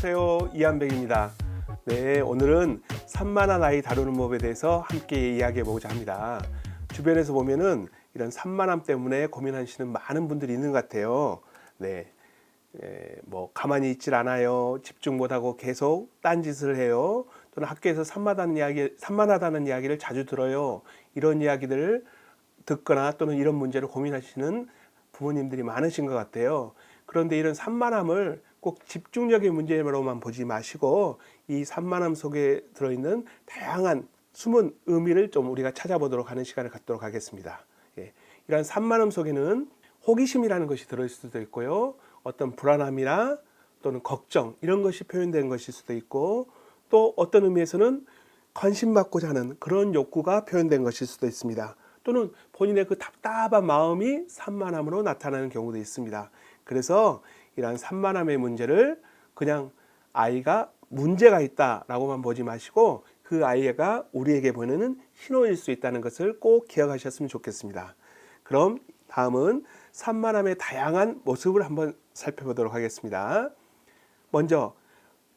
안녕하세요. 이한백입니다. 네, 오늘은 산만한 아이 다루는 법에 대해서 함께 이야기해 보고자 합니다. 주변에서 보면은 이런 산만함 때문에 고민하시는 많은 분들이 있는 것 같아요. 네, 뭐 가만히 있질 않아요. 집중 못하고 계속 딴짓을 해요. 또는 학교에서 산만하다는 이야기를 자주 들어요. 이런 이야기들을 듣거나 또는 이런 문제를 고민하시는 부모님들이 많으신 것 같아요. 그런데 이런 산만함을 꼭 집중력의 문제로만 보지 마시고 이 산만함 속에 들어있는 다양한 숨은 의미를 좀 우리가 찾아보도록 하는 시간을 갖도록 하겠습니다. 이러한 산만함 속에는 호기심이라는 것이 들어있을 수도 있고요. 어떤 불안함이나 또는 걱정 이런 것이 표현된 것일 수도 있고 또 어떤 의미에서는 관심받고자 하는 그런 욕구가 표현된 것일 수도 있습니다. 또는 본인의 그 답답한 마음이 산만함으로 나타나는 경우도 있습니다. 그래서 이러한 산만함의 문제를 그냥 아이가 문제가 있다라고만 보지 마시고 그 아이가 우리에게 보내는 신호일 수 있다는 것을 꼭 기억하셨으면 좋겠습니다. 그럼 다음은 산만함의 다양한 모습을 한번 살펴보도록 하겠습니다. 먼저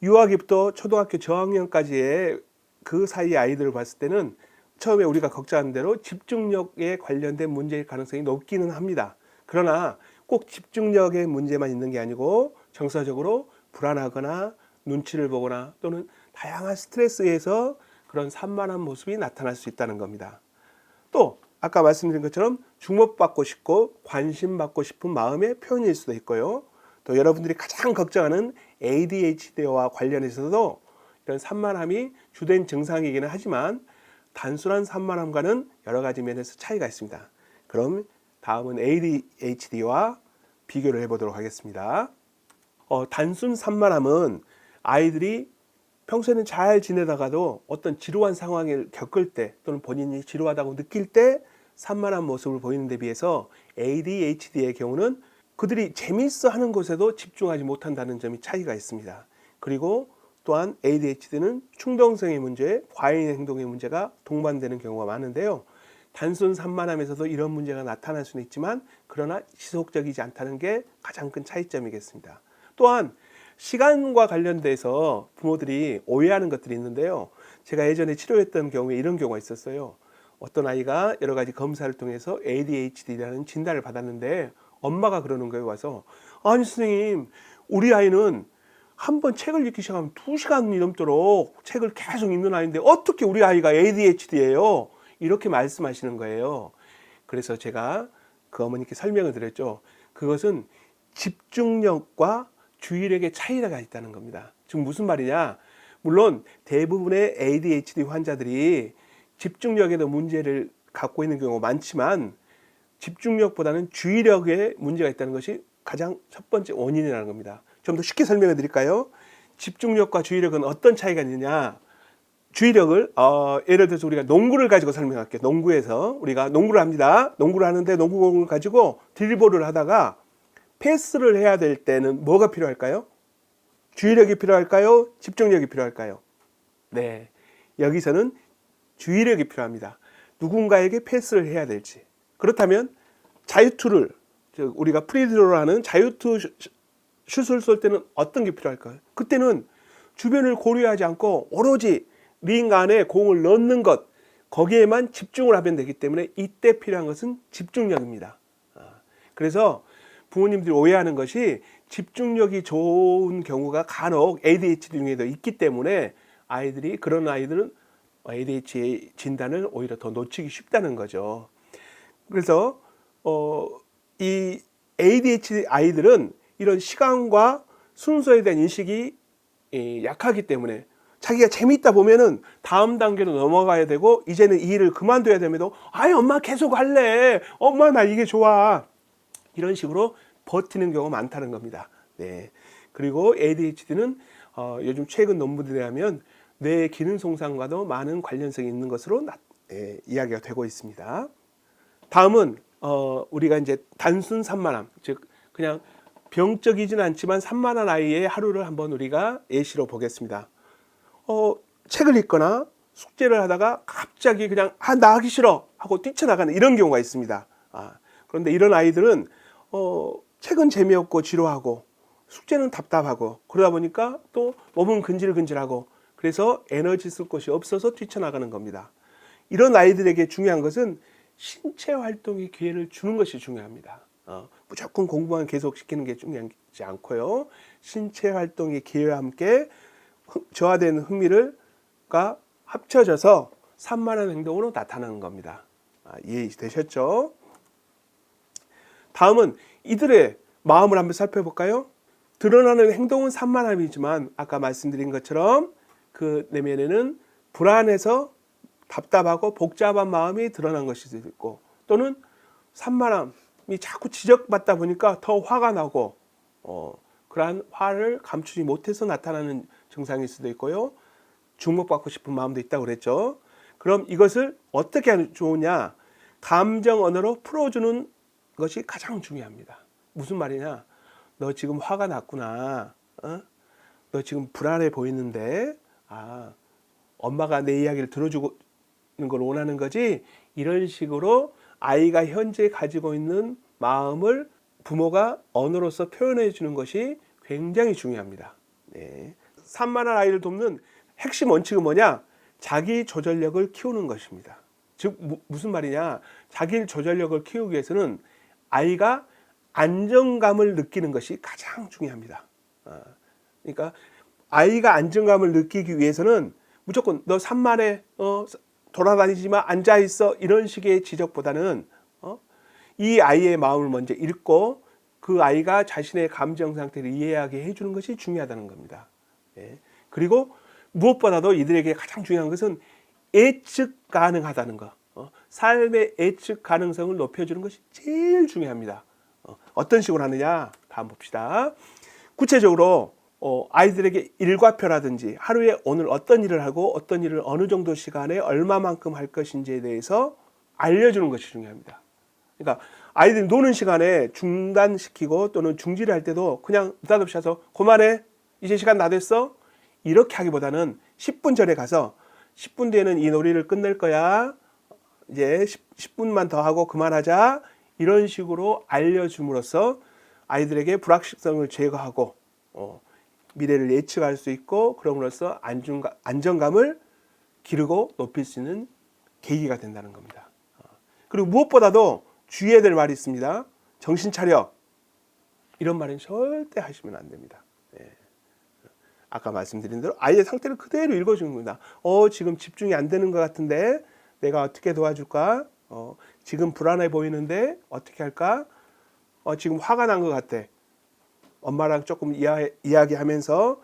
유아기부터 초등학교 저학년까지의 그 사이 아이들을 봤을 때는 처음에 우리가 걱정하는 대로 집중력에 관련된 문제일 가능성이 높기는 합니다. 그러나 꼭 집중력의 문제만 있는 게 아니고 정서적으로 불안하거나 눈치를 보거나 또는 다양한 스트레스에서 그런 산만한 모습이 나타날 수 있다는 겁니다. 또 아까 말씀드린 것처럼 주목받고 싶고 관심받고 싶은 마음의 표현일 수도 있고요. 또 여러분들이 가장 걱정하는 ADHD와 관련해서도 이런 산만함이 주된 증상이기는 하지만 단순한 산만함과는 여러 가지 면에서 차이가 있습니다. 그럼 다음은 ADHD와 비교를 해보도록 하겠습니다. 단순 산만함은 아이들이 평소에는 잘 지내다가도 어떤 지루한 상황을 겪을 때 또는 본인이 지루하다고 느낄 때 산만한 모습을 보이는 데 비해서 ADHD의 경우는 그들이 재미있어 하는 것에도 집중하지 못한다는 점이 차이가 있습니다. 그리고 또한 ADHD는 충동성의 문제, 과잉 행동의 문제가 동반되는 경우가 많은데요. 단순 산만함에서도 이런 문제가 나타날 수는 있지만 그러나 지속적이지 않다는 게 가장 큰 차이점이겠습니다. 또한 시간과 관련돼서 부모들이 오해하는 것들이 있는데요. 제가 예전에 치료했던 경우에 이런 경우가 있었어요. 어떤 아이가 여러 가지 검사를 통해서 ADHD라는 진단을 받았는데 엄마가 그러는 거예요. 와서 아니 선생님 우리 아이는 한번 책을 읽기 시작하면 2시간이 넘도록 책을 계속 읽는 아이인데 어떻게 우리 아이가 ADHD예요? 이렇게 말씀하시는 거예요. 그래서 제가 그 어머니께 설명을 드렸죠. 그것은 집중력과 주의력의 차이가 있다는 겁니다. 즉 무슨 말이냐? 물론 대부분의 ADHD 환자들이 집중력에도 문제를 갖고 있는 경우가 많지만 집중력보다는 주의력에 문제가 있다는 것이 가장 첫 번째 원인이라는 겁니다. 좀 더 쉽게 설명해 드릴까요? 집중력과 주의력은 어떤 차이가 있느냐? 주의력을 예를 들어서 우리가 농구를 가지고 설명할게요. 농구에서 우리가 농구를 합니다. 농구를 하는데 농구공을 가지고 드리블을 하다가 패스를 해야 될 때는 뭐가 필요할까요? 주의력이 필요할까요? 집중력이 필요할까요? 네, 여기서는 주의력이 필요합니다. 누군가에게 패스를 해야 될지. 그렇다면 자유투를 우리가 프리드로를 하는 자유투 슛을 쏠 때는 어떤 게 필요할까요? 그때는 주변을 고려하지 않고 오로지 링 안에 공을 넣는 것 거기에만 집중을 하면 되기 때문에 이때 필요한 것은 집중력입니다. 그래서 부모님들이 오해하는 것이 집중력이 좋은 경우가 간혹 ADHD 중에도 있기 때문에 그런 아이들은 ADHD 진단을 오히려 더 놓치기 쉽다는 거죠. 그래서 이 ADHD 아이들은 이런 시간과 순서에 대한 인식이 약하기 때문에 자기가 재미있다 보면은 다음 단계로 넘어가야 되고 이제는 이 일을 그만둬야 됨에도 아이 엄마 계속 할래. 엄마 나 이게 좋아. 이런 식으로 버티는 경우가 많다는 겁니다. 네. 그리고 ADHD는 요즘 최근 논문들에 하면 뇌 기능 손상과도 많은 관련성이 있는 것으로 이야기가 되고 있습니다. 다음은 우리가 이제 단순 산만함, 즉 그냥 병적이진 않지만 산만한 아이의 하루를 한번 우리가 예시로 보겠습니다. 책을 읽거나 숙제를 하다가 갑자기 그냥 나 하기 싫어 하고 뛰쳐나가는 이런 경우가 있습니다. 그런데 이런 아이들은 책은 재미없고 지루하고 숙제는 답답하고 그러다 보니까 또 몸은 근질근질하고 그래서 에너지 쓸 곳이 없어서 뛰쳐나가는 겁니다. 이런 아이들에게 중요한 것은 신체 활동의 기회를 주는 것이 중요합니다. 무조건 공부만 계속 시키는 게 중요하지 않고요. 신체 활동의 기회와 함께 저하된 흥미가 합쳐져서 산만한 행동으로 나타나는 겁니다. 이해되셨죠? 다음은 이들의 마음을 한번 살펴볼까요? 드러나는 행동은 산만함이지만 아까 말씀드린 것처럼 그 내면에는 불안해서 답답하고 복잡한 마음이 드러난 것이 있고 또는 산만함이 자꾸 지적받다 보니까 더 화가 나고 그러한 화를 감추지 못해서 나타나는 증상일 수도 있고요. 주목받고 싶은 마음도 있다고 그랬죠. 그럼 이것을 어떻게 하면 좋으냐? 감정 언어로 풀어주는 것이 가장 중요합니다. 무슨 말이냐? 너 지금 화가 났구나. 너 지금 불안해 보이는데 엄마가 내 이야기를 들어주는 걸 원하는 거지? 이런 식으로 아이가 현재 가지고 있는 마음을 부모가 언어로서 표현해 주는 것이 굉장히 중요합니다. 네. 산만한 아이를 돕는 핵심 원칙은 뭐냐? 자기 조절력을 키우는 것입니다. 즉 무슨 말이냐? 자기 조절력을 키우기 위해서는 아이가 안정감을 느끼는 것이 가장 중요합니다. 그러니까 아이가 안정감을 느끼기 위해서는 무조건 너 산만해, 돌아다니지 마, 앉아 있어 이런 식의 지적보다는 이 아이의 마음을 먼저 읽고 그 아이가 자신의 감정 상태를 이해하게 해주는 것이 중요하다는 겁니다. 예. 그리고 무엇보다도 이들에게 가장 중요한 것은 예측 가능하다는 것. 삶의 예측 가능성을 높여주는 것이 제일 중요합니다. 어떤 식으로 하느냐? 다음 봅시다. 구체적으로 아이들에게 일과표라든지 하루에 오늘 어떤 일을 하고 어떤 일을 어느 정도 시간에 얼마만큼 할 것인지에 대해서 알려주는 것이 중요합니다. 그러니까 아이들이 노는 시간에 중단시키고 또는 중지를 할 때도 그냥 느닷없이 해서 그만해, 이제 시간 다 됐어, 이렇게 하기보다는 10분 전에 가서 10분 뒤에는 이 놀이를 끝낼 거야, 이제 10분만 더 하고 그만하자, 이런 식으로 알려줌으로써 아이들에게 불확실성을 제거하고 미래를 예측할 수 있고 그럼으로써 안정감을 기르고 높일 수 있는 계기가 된다는 겁니다. 그리고 무엇보다도 주의해야 될 말이 있습니다. 정신 차려. 이런 말은 절대 하시면 안 됩니다. 네. 아까 말씀드린 대로 아이의 상태를 그대로 읽어주는 겁니다. 지금 집중이 안 되는 것 같은데 내가 어떻게 도와줄까? 지금 불안해 보이는데 어떻게 할까? 지금 화가 난 것 같아. 엄마랑 조금 이야기하면서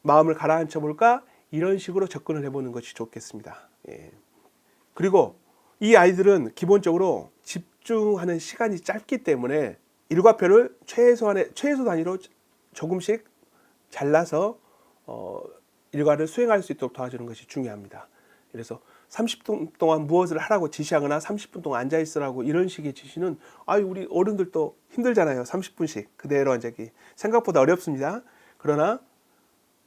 마음을 가라앉혀 볼까? 이런 식으로 접근을 해보는 것이 좋겠습니다. 예. 그리고 이 아이들은 기본적으로 집중하는 시간이 짧기 때문에 일과표를 최소 단위로 조금씩 잘라서 일과를 수행할 수 있도록 도와주는 것이 중요합니다. 그래서 30분 동안 무엇을 하라고 지시하거나 30분 동안 앉아 있으라고 이런 식의 지시는 우리 어른들도 힘들잖아요. 30분씩 그대로 앉기 생각보다 어렵습니다. 그러나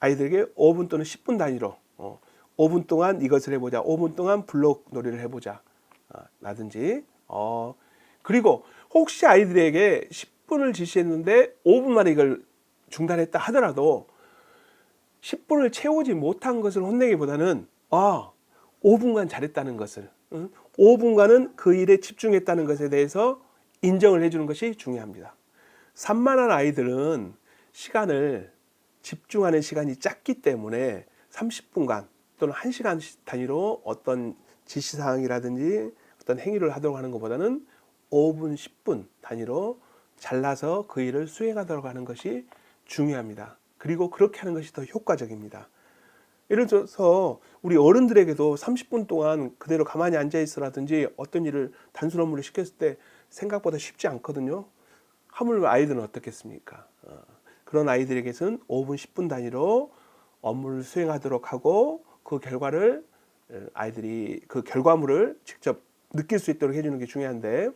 아이들에게 5분 또는 10분 단위로 5분 동안 이것을 해보자, 5분 동안 블록 놀이를 해보자 라든지 그리고 혹시 아이들에게 10분을 지시했는데 5분 만에 이걸 중단했다 하더라도 10분을 채우지 못한 것을 혼내기보다는 5분간 잘했다는 것을, 5분간은 그 일에 집중했다는 것에 대해서 인정을 해주는 것이 중요합니다. 산만한 아이들은 시간을 집중하는 시간이 짧기 때문에 30분간 또는 1시간 단위로 어떤 지시사항이라든지 어떤 행위를 하도록 하는 것보다는 5분, 10분 단위로 잘라서 그 일을 수행하도록 하는 것이 중요합니다. 그리고 그렇게 하는 것이 더 효과적입니다. 예를 들어서 우리 어른들에게도 30분 동안 그대로 가만히 앉아 있으라든지 어떤 일을 단순 업무를 시켰을 때 생각보다 쉽지 않거든요. 하물며 아이들은 어떻겠습니까? 그런 아이들에게는 5분, 10분 단위로 업무를 수행하도록 하고 그 결과를 아이들이 그 결과물을 직접 느낄 수 있도록 해주는 게 중요한데,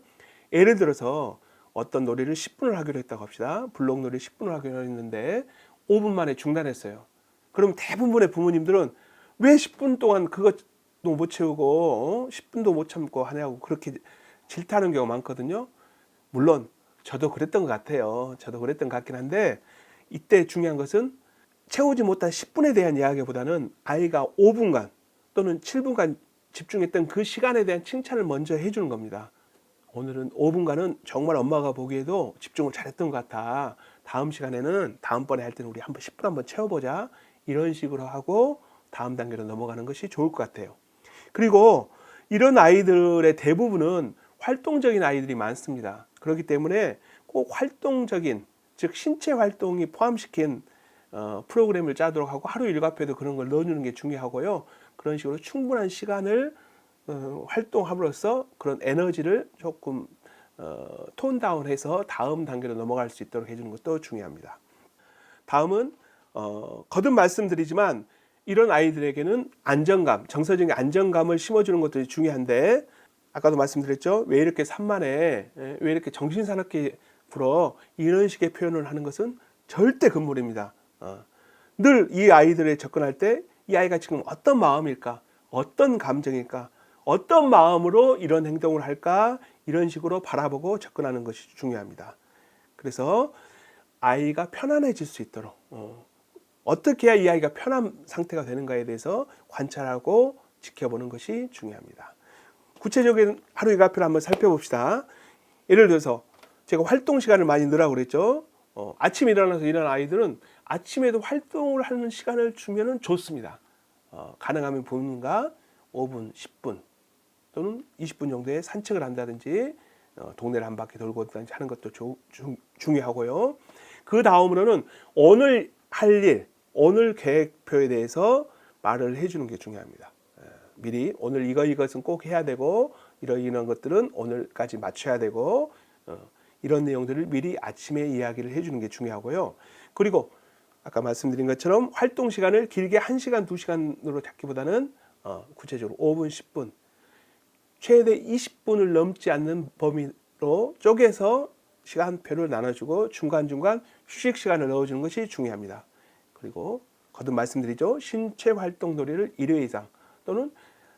예를 들어서 어떤 놀이를 10분을 하기로 했다고 합시다. 블록 놀이 10분을 하기로 했는데 5분 만에 중단했어요. 그럼 대부분의 부모님들은 왜 10분 동안 그것도 못 채우고 10분도 못 참고 하냐고 그렇게 질타하는 경우가 많거든요. 물론 저도 그랬던 것 같아요. 저도 그랬던 것 같긴 한데 이때 중요한 것은 채우지 못한 10분에 대한 이야기보다는 아이가 5분간 또는 7분간 집중했던 그 시간에 대한 칭찬을 먼저 해주는 겁니다. 오늘은 5분간은 정말 엄마가 보기에도 집중을 잘했던 것 같아. 다음 시간에는 다음번에 할 때는 우리 한번 10분 한번 채워보자. 이런 식으로 하고 다음 단계로 넘어가는 것이 좋을 것 같아요. 그리고 이런 아이들의 대부분은 활동적인 아이들이 많습니다. 그렇기 때문에 꼭 활동적인, 즉 신체 활동이 포함시킨 프로그램을 짜도록 하고 하루 일과표에도 그런 걸 넣어주는 게 중요하고요. 그런 식으로 충분한 시간을 활동함으로써 그런 에너지를 조금 톤 다운해서 다음 단계로 넘어갈 수 있도록 해주는 것도 중요합니다. 다음은 거듭 말씀드리지만 이런 아이들에게는 안정감, 정서적인 안정감을 심어주는 것들이 중요한데 아까도 말씀드렸죠. 왜 이렇게 산만해? 왜 이렇게 정신사납게 굴어? 이런 식의 표현을 하는 것은 절대 금물입니다. 늘 이 아이들에 접근할 때 이 아이가 지금 어떤 마음일까? 어떤 감정일까? 어떤 마음으로 이런 행동을 할까? 이런 식으로 바라보고 접근하는 것이 중요합니다. 그래서 아이가 편안해질 수 있도록 어떻게 해야 이 아이가 편한 상태가 되는가에 대해서 관찰하고 지켜보는 것이 중요합니다. 구체적인 하루 일과표를 한번 살펴봅시다. 예를 들어서 제가 활동 시간을 많이 넣으라고 그랬죠. 아침에 일어나서 이런 아이들은 아침에도 활동을 하는 시간을 주면 좋습니다. 가능하면 본인과 5분, 10분 또는 20분 정도의 산책을 한다든지 동네를 한 바퀴 돌고 오든지 하는 것도 중요하고요. 그 다음으로는 오늘 할 일, 오늘 계획표에 대해서 말을 해주는 게 중요합니다. 미리 오늘 이것은 꼭 해야 되고 이런 것들은 오늘까지 맞춰야 되고 이런 내용들을 미리 아침에 이야기를 해주는 게 중요하고요. 그리고 아까 말씀드린 것처럼 활동 시간을 길게 1시간, 2시간으로 잡기보다는 구체적으로 5분, 10분 최대 20분을 넘지 않는 범위로 쪼개서 시간표를 나눠주고 중간중간 휴식 시간을 넣어주는 것이 중요합니다. 그리고 거듭 말씀드리죠. 신체 활동 놀이를 1회 이상 또는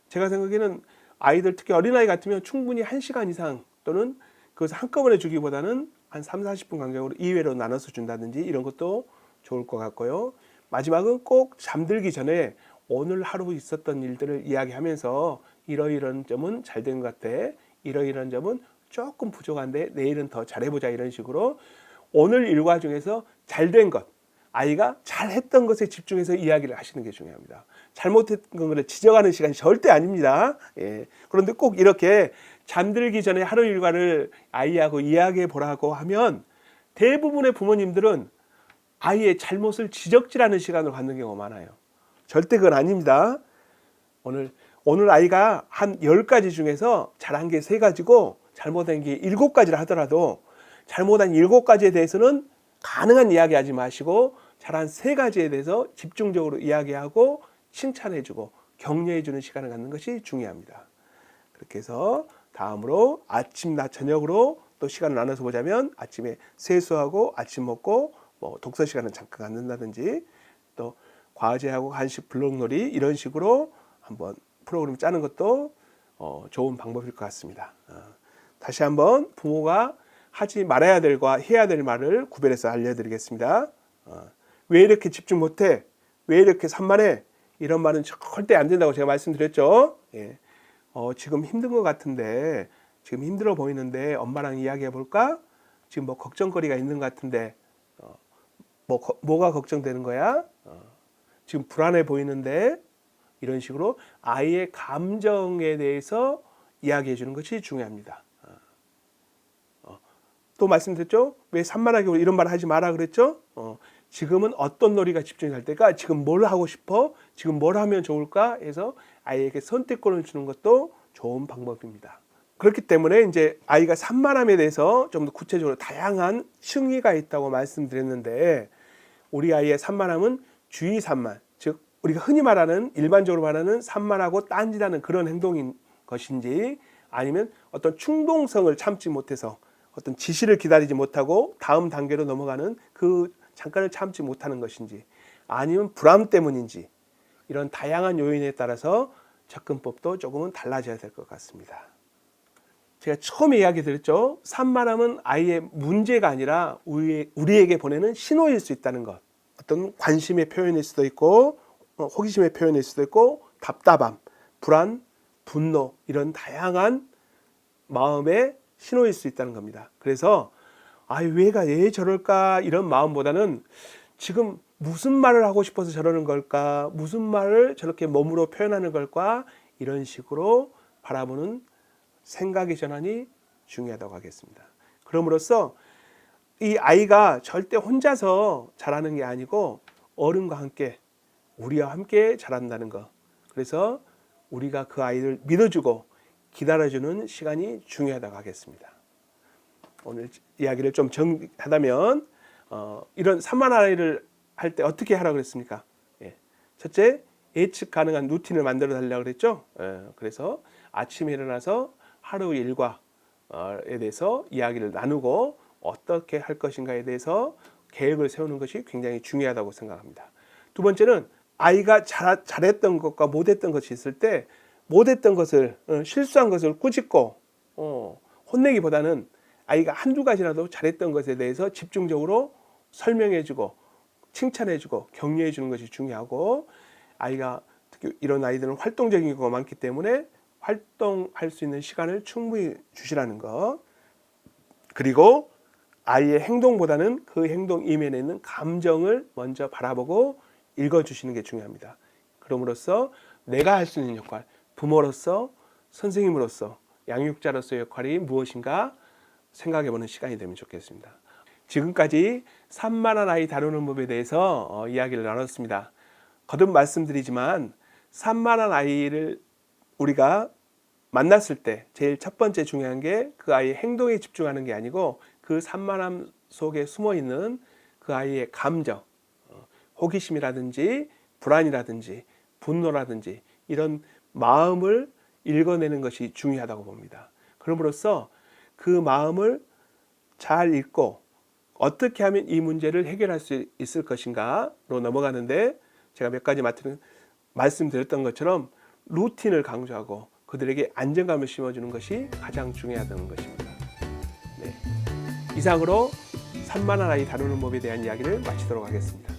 제가 생각에는 아이들 특히 어린아이 같으면 충분히 1시간 이상 또는 그것을 한꺼번에 주기보다는 한 3, 40분 간격으로 2회로 나눠서 준다든지 이런 것도 좋을 것 같고요. 마지막은 꼭 잠들기 전에 오늘 하루 있었던 일들을 이야기하면서 이러이러한 점은 잘 된 것 같아. 이러이러한 점은 조금 부족한데 내일은 더 잘해보자 이런 식으로 오늘 일과 중에서 잘된 것, 아이가 잘했던 것에 집중해서 이야기를 하시는 게 중요합니다. 잘못했던 것을 지적하는 시간이 절대 아닙니다. 그런데 꼭 이렇게 잠들기 전에 하루 일과를 아이하고 이야기해 보라고 하면 대부분의 부모님들은 아이의 잘못을 지적질하는 시간을 갖는 경우가 많아요. 절대 그건 아닙니다. 오늘 아이가 한 10가지 중에서 잘한 게 3가지고 잘못한 게 7가지를 하더라도 잘못한 7가지에 대해서는 가능한 이야기하지 마시고 잘한 3가지에 대해서 집중적으로 이야기하고 칭찬해주고 격려해주는 시간을 갖는 것이 중요합니다. 그렇게 해서 다음으로 아침, 낮, 저녁으로 또 시간을 나눠서 보자면 아침에 세수하고 아침 먹고 독서 시간은 잠깐 갖는다든지 또 과제하고 간식 블록놀이 이런 식으로 한번 프로그램 짜는 것도 좋은 방법일 것 같습니다. 다시 한번 부모가 하지 말아야 될과 해야 될 말을 구별해서 알려드리겠습니다. 왜 이렇게 집중 못해? 왜 이렇게 산만해? 이런 말은 절대 안 된다고 제가 말씀드렸죠. 지금 힘든 것 같은데 지금 힘들어 보이는데 엄마랑 이야기해 볼까? 지금 뭐 걱정거리가 있는 것 같은데 뭐가 걱정되는 거야? 지금 불안해 보이는데 이런 식으로 아이의 감정에 대해서 이야기해 주는 것이 중요합니다. 또 말씀드렸죠? 왜 산만하게 이런 말 하지 마라 그랬죠? 지금은 어떤 놀이가 집중이 될 때가 지금 뭘 하고 싶어? 지금 뭘 하면 좋을까? 해서 아이에게 선택권을 주는 것도 좋은 방법입니다. 그렇기 때문에 이제 아이가 산만함에 대해서 좀 더 구체적으로 다양한 층위가 있다고 말씀드렸는데 우리 아이의 산만함은 주의 산만, 즉 우리가 흔히 말하는 일반적으로 말하는 산만하고 딴짓하는 그런 행동인 것인지 아니면 어떤 충동성을 참지 못해서 어떤 지시를 기다리지 못하고 다음 단계로 넘어가는 그 잠깐을 참지 못하는 것인지 아니면 불안 때문인지 이런 다양한 요인에 따라서 접근법도 조금은 달라져야 될 것 같습니다. 제가 처음에 이야기 드렸죠. 산만함은 아이의 문제가 아니라 우리에게 보내는 신호일 수 있다는 것. 어떤 관심의 표현일 수도 있고 호기심의 표현일 수도 있고 답답함, 불안, 분노 이런 다양한 마음의 신호일 수 있다는 겁니다. 그래서 왜 저럴까 이런 마음보다는 지금 무슨 말을 하고 싶어서 저러는 걸까, 무슨 말을 저렇게 몸으로 표현하는 걸까, 이런 식으로 바라보는 생각의 전환이 중요하다고 하겠습니다. 그럼으로써 이 아이가 절대 혼자서 자라는 게 아니고 어른과 함께, 우리와 함께 자란다는 것. 그래서 우리가 그 아이를 믿어주고 기다려주는 시간이 중요하다고 하겠습니다. 오늘 이야기를 좀 정리하자면 이런 산만한 아이를 할 때 어떻게 하라고 그랬습니까? 첫째, 예측 가능한 루틴을 만들어 달라고 그랬죠. 그래서 아침에 일어나서 하루 일과에 대해서 이야기를 나누고 어떻게 할 것인가에 대해서 계획을 세우는 것이 굉장히 중요하다고 생각합니다. 두 번째는 아이가 잘했던 것과 못했던 것이 있을 때 못했던 것을, 실수한 것을 꾸짖고 혼내기보다는 아이가 한두 가지라도 잘했던 것에 대해서 집중적으로 설명해주고 칭찬해주고 격려해주는 것이 중요하고, 아이가 특히 이런 아이들은 활동적인 경우가 많기 때문에 활동할 수 있는 시간을 충분히 주시라는 것. 그리고 아이의 행동보다는 그 행동 이면에 있는 감정을 먼저 바라보고 읽어주시는 게 중요합니다. 그럼으로써 내가 할 수 있는 역할, 부모로서, 선생님으로서, 양육자로서의 역할이 무엇인가 생각해보는 시간이 되면 좋겠습니다. 지금까지 산만한 아이 다루는 법에 대해서 이야기를 나눴습니다. 거듭 말씀드리지만 산만한 아이를 우리가 만났을 때 제일 첫 번째 중요한 게 그 아이의 행동에 집중하는 게 아니고 그 산만함 속에 숨어 있는 그 아이의 감정, 호기심이라든지 불안이라든지 분노라든지 이런 마음을 읽어내는 것이 중요하다고 봅니다. 그럼으로써 그 마음을 잘 읽고 어떻게 하면 이 문제를 해결할 수 있을 것인가로 넘어가는데, 제가 몇 가지 말씀드렸던 것처럼 루틴을 강조하고 그들에게 안정감을 심어주는 것이 가장 중요하다는 것입니다. 이상으로 산만한 아이 다루는 법에 대한 이야기를 마치도록 하겠습니다.